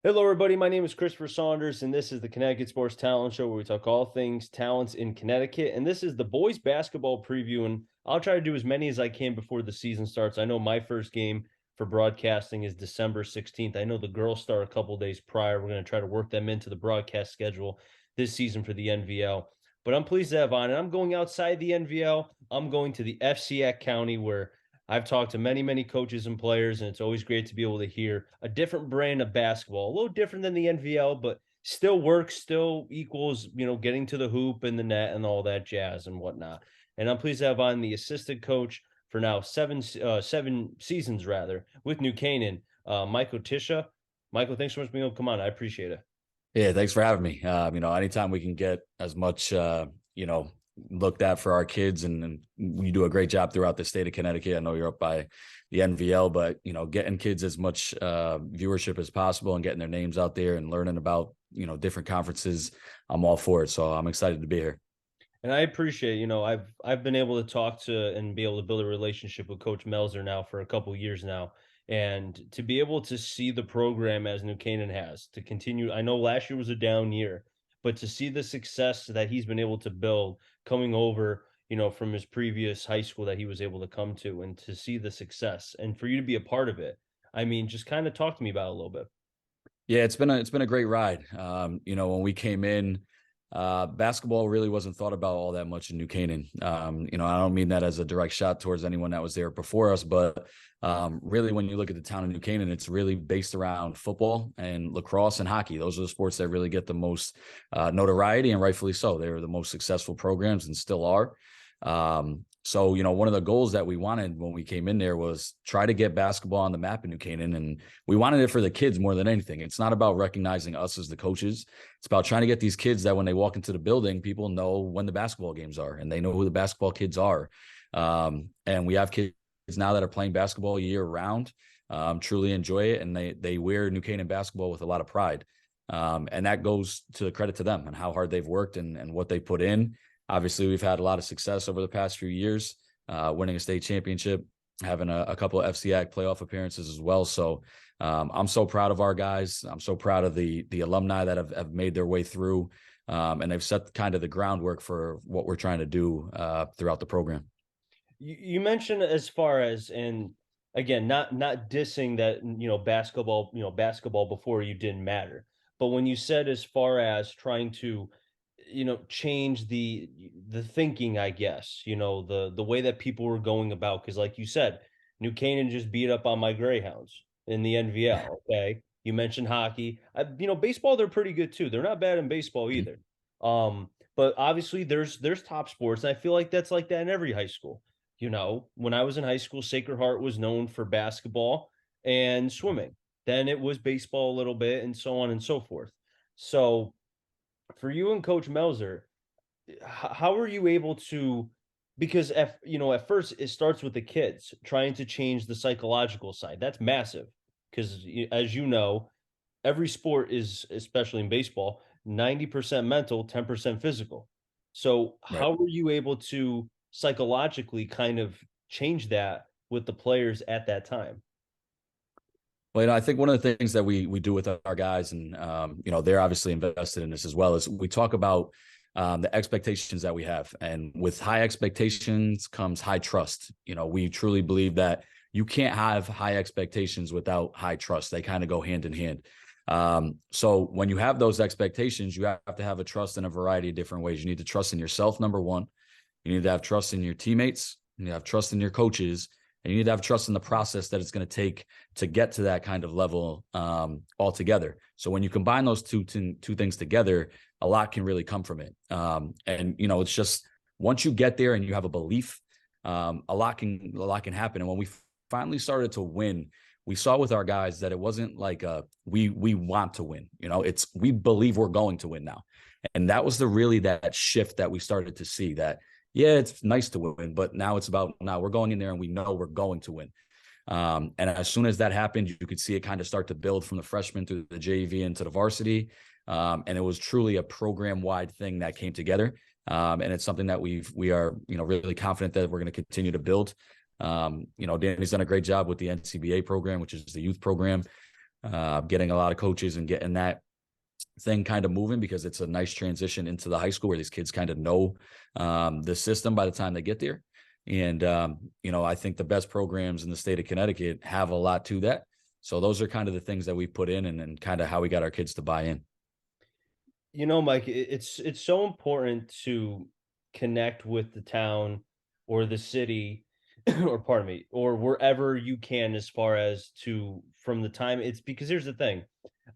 Hello, everybody. My name is Christopher Saunders, and this is the Connecticut Sports Talent Show, where we talk all things talents in Connecticut. And this is the boys basketball preview, and I'll try to do as many as I can before the season starts. I know my first game for broadcasting is December 16th. I know the girls start a couple days prior. We're going to try to work them into the broadcast schedule this season for the NVL. But I'm pleased to have on, and I'm going outside the NVL. I'm going to the FCX County, where I've talked to many, many coaches and players, and it's always great to be able to hear a different brand of basketball, a little different than the NVL, but still works, still equals, getting to the hoop and the net and all that jazz and whatnot. And I'm pleased to have on the assistant coach for now seven seasons rather with New Canaan, Michael Tisha. Michael, thanks so much for being able to come on. I appreciate it. Yeah, thanks for having me. Anytime we can get as much, looked at for our kids, and you do a great job throughout the state of Connecticut. I know you're up by the NVL, but getting kids as much viewership as possible and getting their names out there and learning about different conferences, I'm all for it. So I'm excited to be here. And I appreciate, I've been able to talk to and be able to build a relationship with Coach Melzer now for a couple years now. And to be able to see the program as New Canaan has to continue, I know last year was a down year, but to see the success that he's been able to build coming over, from his previous high school that he was able to come to, and to see the success and for you to be a part of it. I mean, just kind of talk to me about it a little bit. Yeah, it's been a great ride. When we came in, basketball really wasn't thought about all that much in New Canaan. I don't mean that as a direct shot towards anyone that was there before us, but really, when you look at the town of New Canaan, it's really based around football and lacrosse and hockey. Those are the sports that really get the most notoriety, and rightfully so. They were the most successful programs and still are. So, one of the goals that we wanted when we came in there was try to get basketball on the map in New Canaan. And we wanted it for the kids more than anything. It's not about recognizing us as the coaches. It's about trying to get these kids that when they walk into the building, people know when the basketball games are and they know who the basketball kids are. And we have kids now that are playing basketball year round, truly enjoy it. And they wear New Canaan basketball with a lot of pride. And that goes to the credit to them and how hard they've worked and what they put in. Obviously, we've had a lot of success over the past few years, winning a state championship, having a couple of FCAC playoff appearances as well. So I'm so proud of our guys. I'm so proud of the alumni that have made their way through, and they've set kind of the groundwork for what we're trying to do throughout the program. You mentioned as far as, and again, not dissing that, basketball before you didn't matter, but when you said as far as trying to, change the thinking, I guess, the way that people were going about, because like you said, New Canaan just beat up on my Greyhounds in the NVL. Okay, you mentioned hockey. Baseball, they're pretty good too. They're not bad in baseball either. But obviously there's top sports, and I feel like that's like that in every high school. When I was in high school, Sacred Heart was known for basketball and swimming. Then it was baseball a little bit, and so on and so forth. So for you and Coach Melzer, how are you able to? Because at first it starts with the kids trying to change the psychological side. That's massive because, as you know, every sport is, especially in baseball, 90% mental, 10% physical. So Right. how were you able to psychologically kind of change that with the players at that time? Well, I think one of the things that we do with our guys, and they're obviously invested in this as well, is we talk about the expectations that we have, and with high expectations comes high trust. We truly believe that you can't have high expectations without high trust. They kind of go hand in hand. So when you have those expectations, you have to have a trust in a variety of different ways. You need to trust in yourself, number one. You need to have trust in your teammates. You need to have trust in your coaches, and you need to have trust in the process that it's going to take to get to that kind of level altogether. So when you combine those two things together, a lot can really come from it. It's just once you get there and you have a belief, a lot can happen. And when we finally started to win, we saw with our guys that it wasn't like we want to win. It's we believe we're going to win now, and that was that shift that we started to see. That yeah, it's nice to win, but now it's about now we're going in there and we know we're going to win. And as soon as that happened, you could see it kind of start to build from the freshman through the JV into the varsity. And it was truly a program-wide thing that came together. And it's something that we are, really confident that we're going to continue to build. Danny's done a great job with the NCBA program, which is the youth program. getting a lot of coaches and getting that thing kind of moving because it's a nice transition into the high school where these kids kind of know the system by the time they get there. And, I think the best programs in the state of Connecticut have a lot to that. So those are kind of the things that we put in and kind of how we got our kids to buy in. Mike, it's so important to connect with the town or the city, or pardon me, or wherever you can, as far as to from the time it's because here's the thing.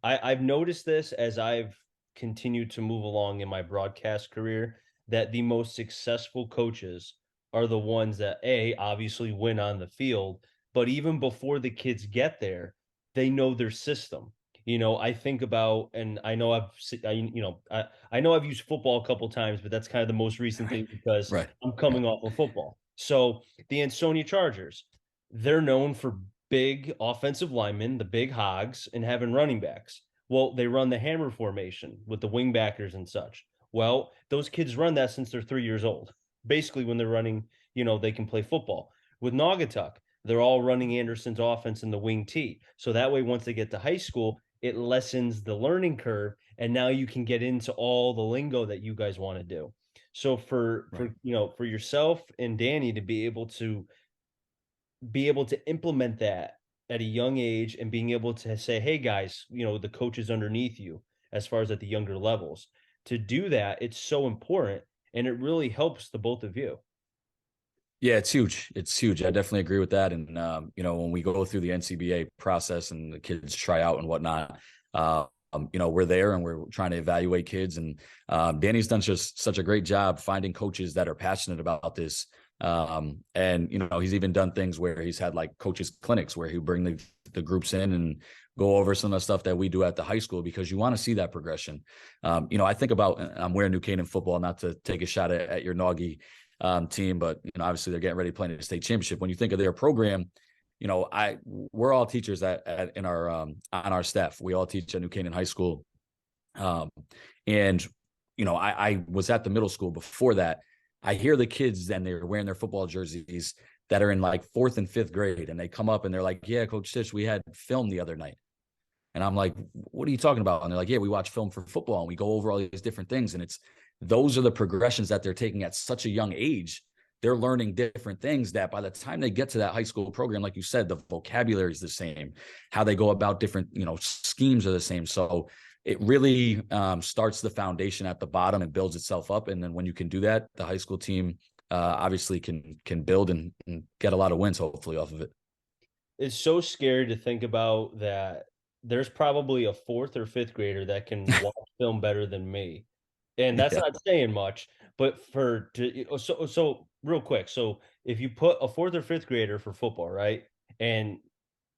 I've noticed this as I've continued to move along in my broadcast career, that the most successful coaches are the ones that obviously win on the field, but even before the kids get there, they know their system. I think about, and I know I know I've used football a couple times, but that's kind of the most recent thing because Right. I'm Yeah. coming off of football. So the Ansonia Chargers, they're known for big offensive linemen, the big hogs, and having running backs. Well, they run the hammer formation with the wing backers and such. Well, those kids run that since they're 3 years old. Basically, when they're running, they can play football. With Naugatuck, they're all running Anderson's offense in the wing T. So that way, once they get to high school, it lessens the learning curve. And now you can get into all the lingo that you guys want to do. So Right. for yourself and Danny to be able to implement that at a young age and being able to say, hey guys, the coach is underneath you as far as at the younger levels. To do that, it's so important and it really helps the both of you. Yeah, it's huge. It's huge. I definitely agree with that. And when we go through the NCBA process and the kids try out and whatnot, we're there and we're trying to evaluate kids. And Danny's done just such a great job finding coaches that are passionate about this. And he's even done things where he's had like coaches clinics where he bring the groups in and go over some of the stuff that we do at the high school because you want to see that progression. I think about I'm wearing New Canaan football, not to take a shot at your Naughty team, but obviously they're getting ready to play in the state championship. When you think of their program, we're all teachers in our on our staff. We all teach at New Canaan High School, um, and I was at the middle school before that. I hear the kids and they're wearing their football jerseys that are in like fourth and fifth grade, and they come up and they're like, "Yeah, Coach Stitch, we had film the other night." And I'm like, what are you talking about? And they're like, yeah, we watch film for football and we go over all these different things. And those are the progressions that they're taking at such a young age. They're learning different things that by the time they get to that high school program, like you said, the vocabulary is the same. How they go about different, schemes are the same. So it really starts the foundation at the bottom and builds itself up. And then when you can do that, the high school team obviously can build and get a lot of wins, hopefully, off of it. It's so scary to think about that there's probably a fourth or fifth grader that can watch film better than me. And that's Yeah. not saying much, but so real quick. So if you put a fourth or fifth grader for football, right? And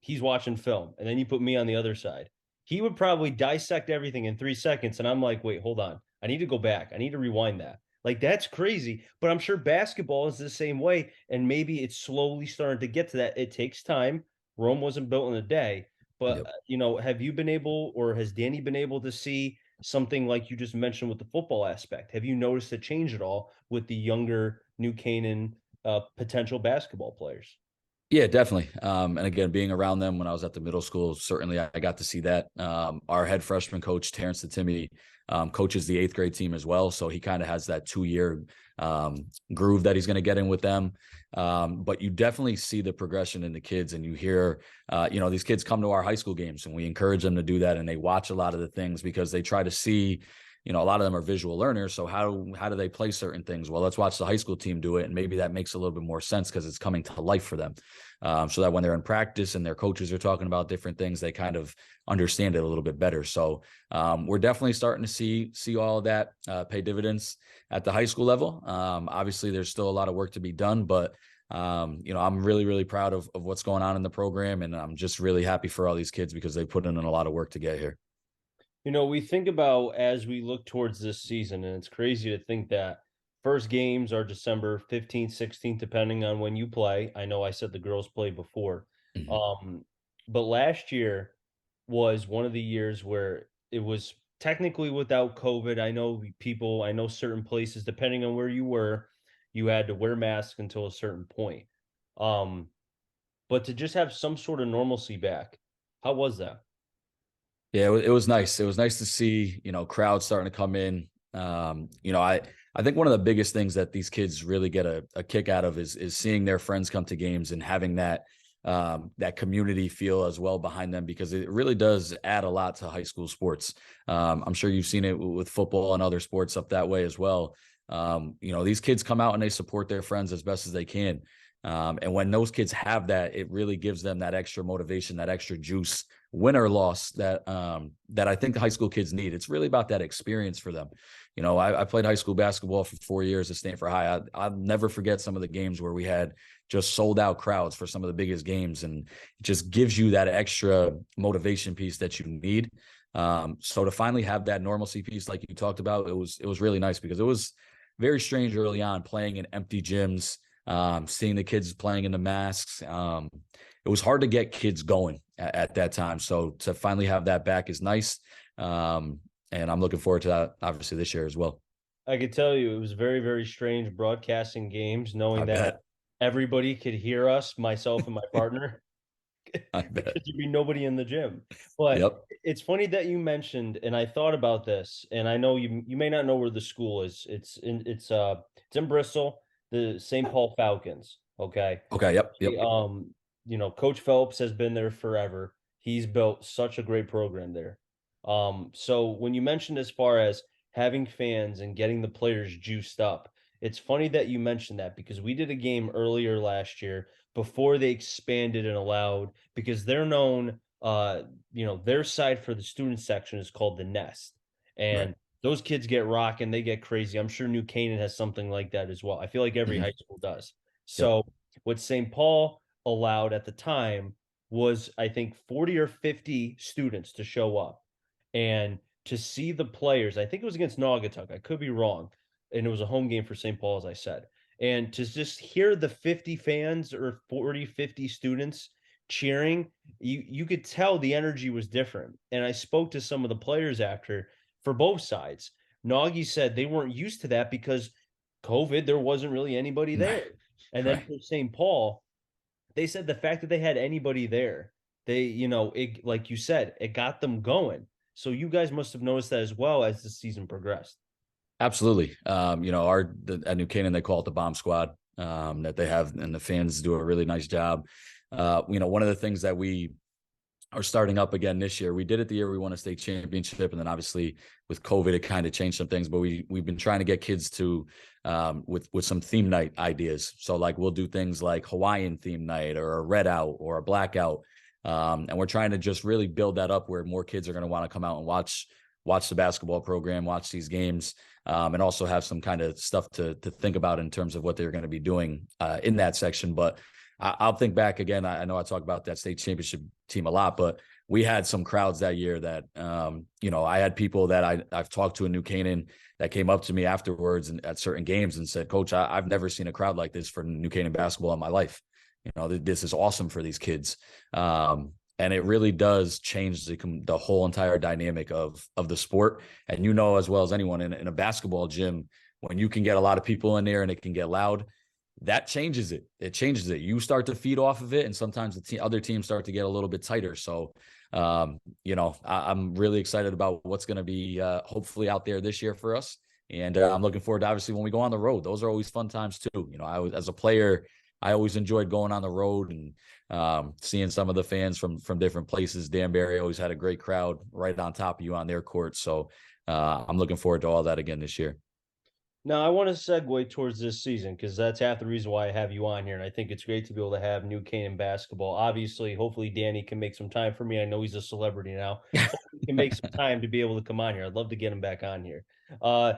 he's watching film, and then you put me on the other side, he would probably dissect everything in 3 seconds. And I'm like, wait, hold on. I need to go back. I need to rewind that. Like, that's crazy. But I'm sure basketball is the same way. And maybe it's slowly starting to get to that. It takes time. Rome wasn't built in a day. But, Yep. have you been able, or has Danny been able to see something like you just mentioned with the football aspect? Have you noticed a change at all with the younger New Canaan potential basketball players? Yeah, definitely. And again, being around them when I was at the middle school, certainly I got to see that. Our head freshman coach, Terrence Timmy, coaches the eighth grade team as well. So he kind of has that 2 year groove that he's going to get in with them. But you definitely see the progression in the kids and you hear, these kids come to our high school games and we encourage them to do that. And they watch a lot of the things because they try to see, a lot of them are visual learners. So how do they play certain things? Well, let's watch the high school team do it. And maybe that makes a little bit more sense because it's coming to life for them. So that when they're in practice and their coaches are talking about different things, they kind of understand it a little bit better. So we're definitely starting to see all of that pay dividends at the high school level. Obviously, there's still a lot of work to be done, but I'm really, really proud of what's going on in the program, and I'm just really happy for all these kids because they put in a lot of work to get here. We think about as we look towards this season, and it's crazy to think that first games are December 15th, 16th, depending on when you play. I know I said the girls played before. Mhm. Um, but last year was one of the years where it was technically without COVID. I know certain places, depending on where you were, you had to wear masks until a certain point. Um, but to just have some sort of normalcy back, how was that? Yeah, it was nice. It was nice to see, crowds starting to come in. I think one of the biggest things that these kids really get a kick out of is seeing their friends come to games and having that community feel as well behind them, because it really does add a lot to high school sports. I'm sure you've seen it with football and other sports up that way as well. These kids come out and they support their friends as best as they can. And when those kids have that, it really gives them that extra motivation, that extra juice, win or loss, that I think the high school kids need. It's really about that experience for them. I played high school basketball for 4 years at Stanford High. I'll never forget some of the games where we had just sold out crowds for some of the biggest games, and it just gives you that extra motivation piece that you need. So to finally have that normalcy piece, like you talked about, it was really nice, because it was very strange early on playing in empty gyms, seeing the kids playing in the masks. It was hard to get kids going at that time. So to finally have that back is nice. And I'm looking forward to that, obviously, this year as well. I could tell you it was very, very strange broadcasting games, I knowing that bet. everybody could hear us, myself and my partner, I because bet. there'd be nobody in the gym. But Yep. it's funny that you mentioned, and I thought about this, and I know you may not know where the school is. It's in Bristol, the St. Paul Falcons. Okay. Okay. Yep. He, Yep. Coach Phelps has been there forever. He's built such a great program there. So when you mentioned as far as having fans and getting the players juiced up, it's funny that you mentioned that, because we did a game earlier last year before they expanded and allowed, because they're known, their side for the student section is called the Nest. Right. And those kids get rocking, they get crazy. I'm sure New Canaan has something like that as well. I feel like every Mhm. high school does. Yep. So what St. Paul allowed at the time was, I think, 40 or 50 students to show up. And to see the players, I think it was against Naugatuck. I could be wrong. And it was a home game for St. Paul, as I said. And to just hear the 50 fans or 40, 50 students cheering, you could tell the energy was different. And I spoke to some of the players after for both sides. Nagy said they weren't used to that because COVID, there wasn't really anybody there. And then Right. for St. Paul, they said the fact that they had anybody there, it, like you said, it got them going. So you guys must have noticed that as well as the season progressed. Absolutely. At New Canaan, they call it the bomb squad, that they have, and the fans do a really nice job. One of the things that we are starting up again this year, we did it the year we won a state championship, and then obviously with COVID, it kind of changed some things. But we've been trying to get kids to with some theme night ideas. So like we'll do things like Hawaiian theme night or a red out or a blackout. And we're trying to just really build that up where more kids are going to want to come out and watch the basketball program, watch these games, and also have some kind of stuff to think about in terms of what they're going to be doing in that section. But I'll think back again. I know I talk about that state championship team a lot, but we had some crowds that year that, I had people that I've talked to in New Canaan that came up to me afterwards and at certain games and said, Coach, I've never seen a crowd like this for New Canaan basketball in my life. This is awesome for these kids. And it really does change the whole entire dynamic of the sport. And as well as anyone in a basketball gym, when you can get a lot of people in there and it can get loud, that changes it. It changes it. You start to feed off of it, and sometimes other teams start to get a little bit tighter. So, I'm really excited about what's going to be hopefully out there this year for us, and I'm looking forward to obviously when we go on the road. Those are always fun times too. As a player, I always enjoyed going on the road and seeing some of the fans from different places. Danbury always had a great crowd right on top of you on their court. So I'm looking forward to all that again this year. Now, I want to segue towards this season because that's half the reason why I have you on here. And I think it's great to be able to have New Canaan basketball. Obviously, hopefully, Danny can make some time for me. I know he's a celebrity now. Hopefully, he can make some time to be able to come on here. I'd love to get him back on here. Uh,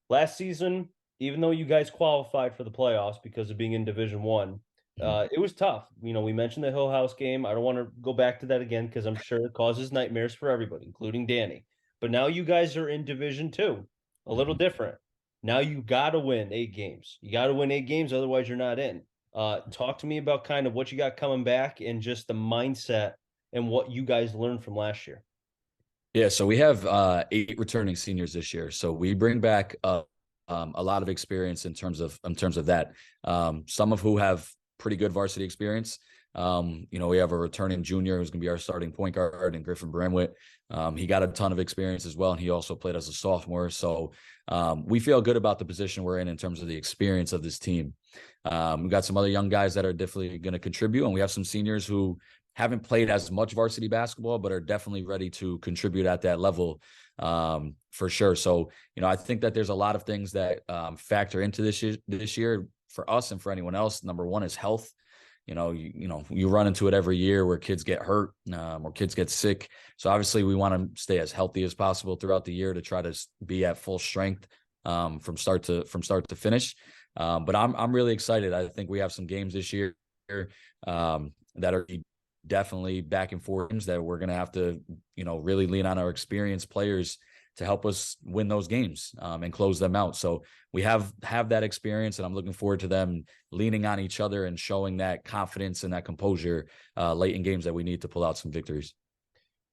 Last season, even though you guys qualified for the playoffs because of being in Division One, it was tough. We mentioned the Hill House game. I don't want to go back to that again because I'm sure it causes nightmares for everybody, including Danny. But now you guys are in Division Two, a little different. Now you got to win 8 games. You got to win 8 games, otherwise you're not in. Talk to me about kind of what you got coming back and just the mindset and what you guys learned from last year. Yeah, so we have 8 returning seniors this year. So we bring back a lot of experience in terms of that. Some of who have pretty good varsity experience, We have a returning junior who's going to be our starting point guard, and Griffin Bramwitt. He got a ton of experience as well, and he also played as a sophomore. So we feel good about the position we're in terms of the experience of this team. We've got some other young guys that are definitely going to contribute, and we have some seniors who haven't played as much varsity basketball, but are definitely ready to contribute at that level for sure. So, I think that there's a lot of things that factor into this year for us and for anyone else. Number one is health. You run into it every year where kids get hurt or kids get sick. So obviously we want to stay as healthy as possible throughout the year to try to be at full strength from start to finish. But I'm really excited. I think we have some games this year that are definitely back and forth that we're going to have to, really lean on our experienced players to help us win those games and close them out. So we have that experience, and I'm looking forward to them leaning on each other and showing that confidence and that composure late in games that we need to pull out some victories.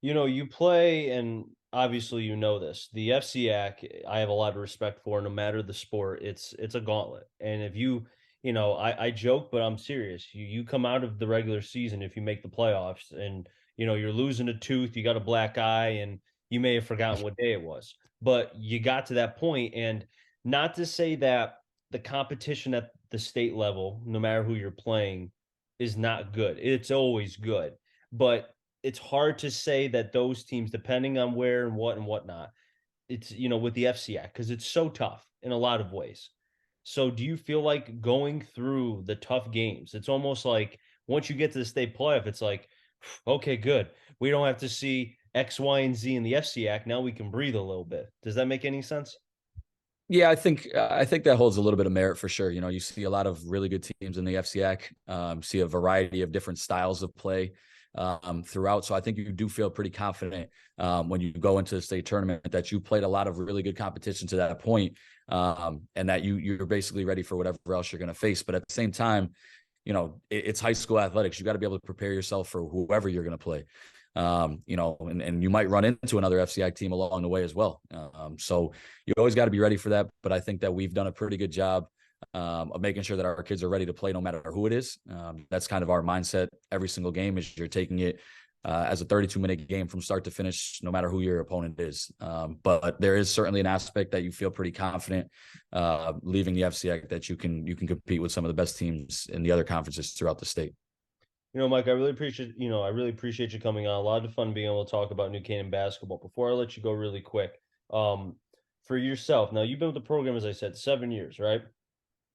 You play, and obviously this. The FCAC, I have a lot of respect for. No matter the sport, it's a gauntlet. And if I joke, but I'm serious. You come out of the regular season if you make the playoffs, and you're losing a tooth, you got a black eye, and you may have forgotten what day it was, but you got to that point. And not to say that the competition at the state level, no matter who you're playing, is not good. It's always good, but it's hard to say that those teams, depending on where and what and whatnot, it's with the FCAC because it's so tough in a lot of ways. So do you feel like going through the tough games, it's almost like once you get to the state playoff, it's like, okay, good. We don't have to see X, Y, and Z in the FCAC. Now we can breathe a little bit. Does that make any sense? Yeah, I think that holds a little bit of merit for sure. You see a lot of really good teams in the FCAC, see a variety of different styles of play throughout. So I think you do feel pretty confident when you go into the state tournament that you played a lot of really good competition to that point, and that you're basically ready for whatever else you're going to face. But at the same time, it's high school athletics. You got to be able to prepare yourself for whoever you're going to play. And you might run into another FCI team along the way as well. So you always got to be ready for that. But I think that we've done a pretty good job of making sure that our kids are ready to play no matter who it is. That's kind of our mindset every single game is you're taking it as a 32-minute game from start to finish, no matter who your opponent is. But there is certainly an aspect that you feel pretty confident leaving the FCI that you can compete with some of the best teams in the other conferences throughout the state. Mike, I really appreciate you coming on. A lot of fun being able to talk about New Canaan basketball. Before I let you go really quick, um, for yourself, now you've been with the program, as I said, 7 years, right?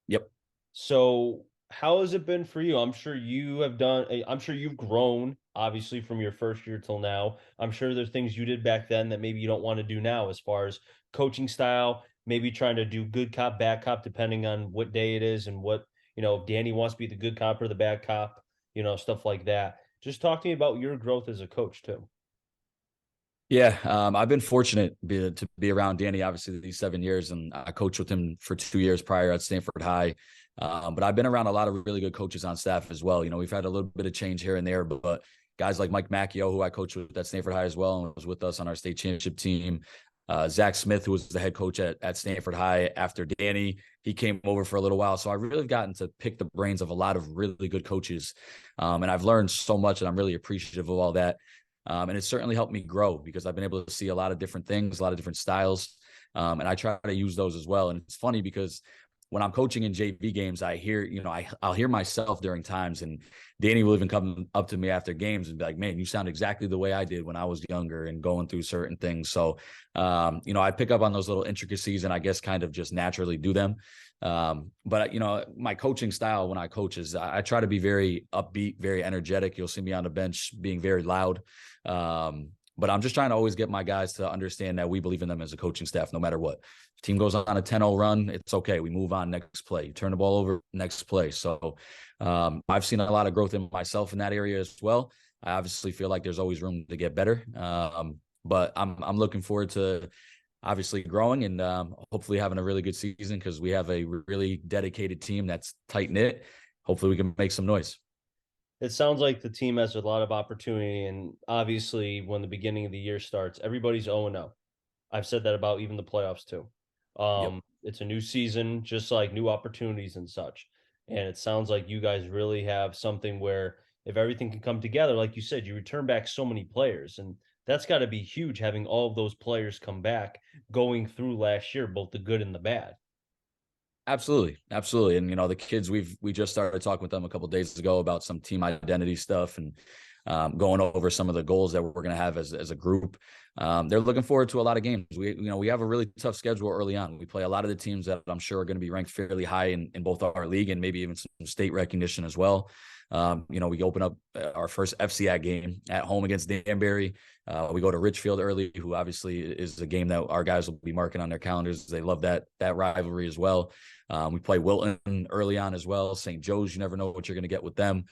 Yep. So how has it been for you? I'm sure you've grown, obviously, from your first year till now. I'm sure there's things you did back then that maybe you don't want to do now as far as coaching style, maybe trying to do good cop, bad cop, depending on what day it is and if Danny wants to be the good cop or the bad cop, stuff like that. Just talk to me about your growth as a coach too. Yeah, I've been fortunate to be around Danny, obviously, these 7 years, and I coached with him for 2 years prior at Stanford High. But I've been around a lot of really good coaches on staff as well. We've had a little bit of change here and there, but guys like Mike Macchio, who I coached with at Stanford High as well, and was with us on our state championship team. Zach Smith, who was the head coach at Stanford High after Danny, he came over for a little while. So I've really gotten to pick the brains of a lot of really good coaches. And I've learned so much, and I'm really appreciative of all that. And it's certainly helped me grow because I've been able to see a lot of different things, a lot of different styles. And I try to use those as well. And it's funny because when I'm coaching in JV games, I hear, I'll hear myself during times, and Danny will even come up to me after games and be like, man, you sound exactly the way I did when I was younger and going through certain things. So, I pick up on those little intricacies and I guess kind of just naturally do them. But my coaching style when I coach is I try to be very upbeat, very energetic. You'll see me on the bench being very loud. But I'm just trying to always get my guys to understand that we believe in them as a coaching staff, no matter what. If team goes on a 10-0 run, it's okay. We move on next play. You turn the ball over next play. So I've seen a lot of growth in myself in that area as well. I obviously feel like there's always room to get better. But I'm looking forward to obviously growing and hopefully having a really good season because we have a really dedicated team that's tight knit. Hopefully we can make some noise. It sounds like the team has a lot of opportunity, and obviously, when the beginning of the year starts, everybody's 0-0. I've said that about even the playoffs too. Yep. It's a new season, just like new opportunities and such. And it sounds like you guys really have something where if everything can come together, like you said, you return back so many players, and that's got to be huge having all of those players come back going through last year, both the good and the bad. Absolutely, absolutely. And the kids we just started talking with them a couple of days ago about some team identity stuff and going over some of the goals that we're going to have as a group. They're looking forward to a lot of games. We have a really tough schedule early on. We play a lot of the teams that I'm sure are going to be ranked fairly high in both our league and maybe even some state recognition as well. We open up our first FCAC game at home against Danbury. We go to Richfield early, who obviously is a game that our guys will be marking on their calendars. They love that rivalry as well. We play Wilton early on as well. St. Joe's, you never know what you're going to get with them.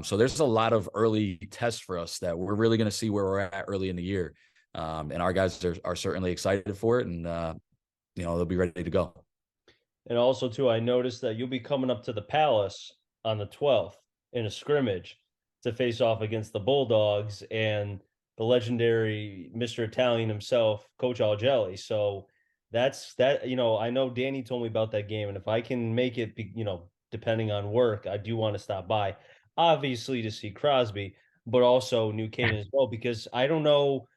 So there's a lot of early tests for us that we're really going to see where we're at early in the year. And our guys are certainly excited for it, and they'll be ready to go. And also, too, I noticed that you'll be coming up to the Palace on the 12th in a scrimmage to face off against the Bulldogs and the legendary Mr. Italian himself, Coach Algelli. So that's that. I know Danny told me about that game, and if I can make it, depending on work, I do want to stop by, obviously to see Crosby, but also New Canaan as well, because I don't know.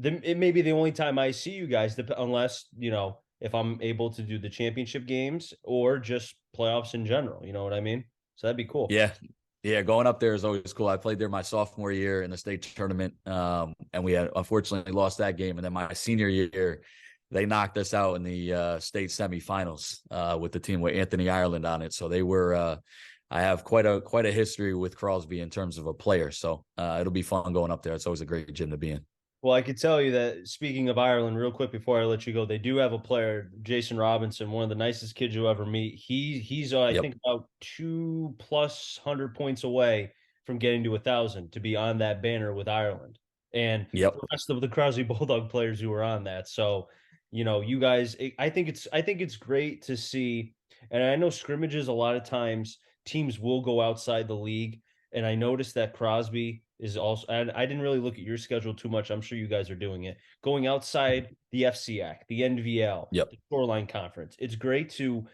It may be the only time I see you guys, unless if I'm able to do the championship games or just playoffs in general. You know what I mean? So that'd be cool. Yeah. Yeah, going up there is always cool. I played there my sophomore year in the state tournament, and we had unfortunately lost that game. And then my senior year, they knocked us out in the state semifinals with the team with Anthony Ireland on it. So they were. I have quite a history with Crosby in terms of a player. So it'll be fun going up there. It's always a great gym to be in. Well, I could tell you that, speaking of Ireland, real quick before I let you go, they do have a player, Jason Robinson, one of the nicest kids you'll ever meet. He's I Yep. think about 200+ points away from getting to 1,000 to be on that banner with Ireland, and Yep. the rest of the Crosby Bulldog players who are on that. So, you guys, I think it's great to see, and I know scrimmages a lot of times teams will go outside the league, and I noticed that Crosby is also, and I didn't really look at your schedule too much. I'm sure you guys are doing it. Going outside the FCAC, the NVL, Yep. the Shoreline Conference. It's great to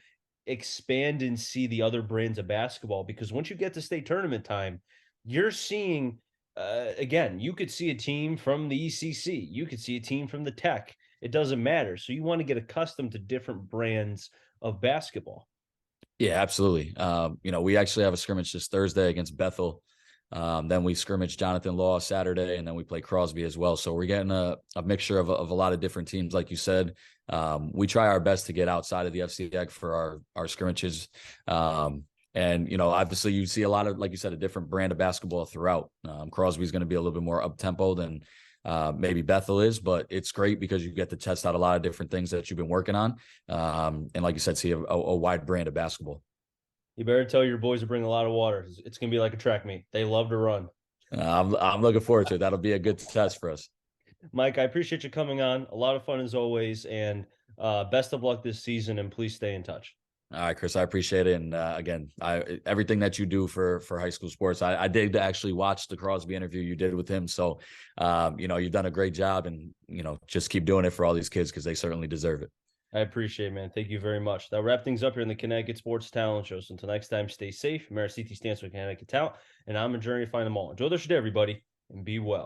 expand and see the other brands of basketball, because once you get to state tournament time, you're seeing, again, you could see a team from the ECC, you could see a team from the Tech. It doesn't matter. So you want to get accustomed to different brands of basketball. Yeah, absolutely. We actually have a scrimmage this Thursday against Bethel. Then we scrimmage Jonathan Law Saturday, and then we play Crosby as well. So we're getting a mixture of a lot of different teams, like you said. We try our best to get outside of the FCX for our scrimmages. And obviously you see a lot of, like you said, a different brand of basketball throughout. Crosby's going to be a little bit more up tempo than maybe Bethel is, but it's great because you get to test out a lot of different things that you've been working on. And like you said, see a wide brand of basketball. You better tell your boys to bring a lot of water. It's going to be like a track meet. They love to run. I'm looking forward to it. That'll be a good test for us. Mike, I appreciate you coming on. A lot of fun as always, and best of luck this season. And please stay in touch. All right, Chris, I appreciate it. And again, everything that you do for high school sports, I did actually watch the Crosby interview you did with him. So, you've done a great job, and just keep doing it for all these kids because they certainly deserve it. I appreciate it, man. Thank you very much. That'll wrap things up here in the Connecticut Sports Talent Show. So until next time, stay safe. Mariciti stands for Connecticut Talent, and I'm a journey to find them all. Enjoy the show, everybody, and be well.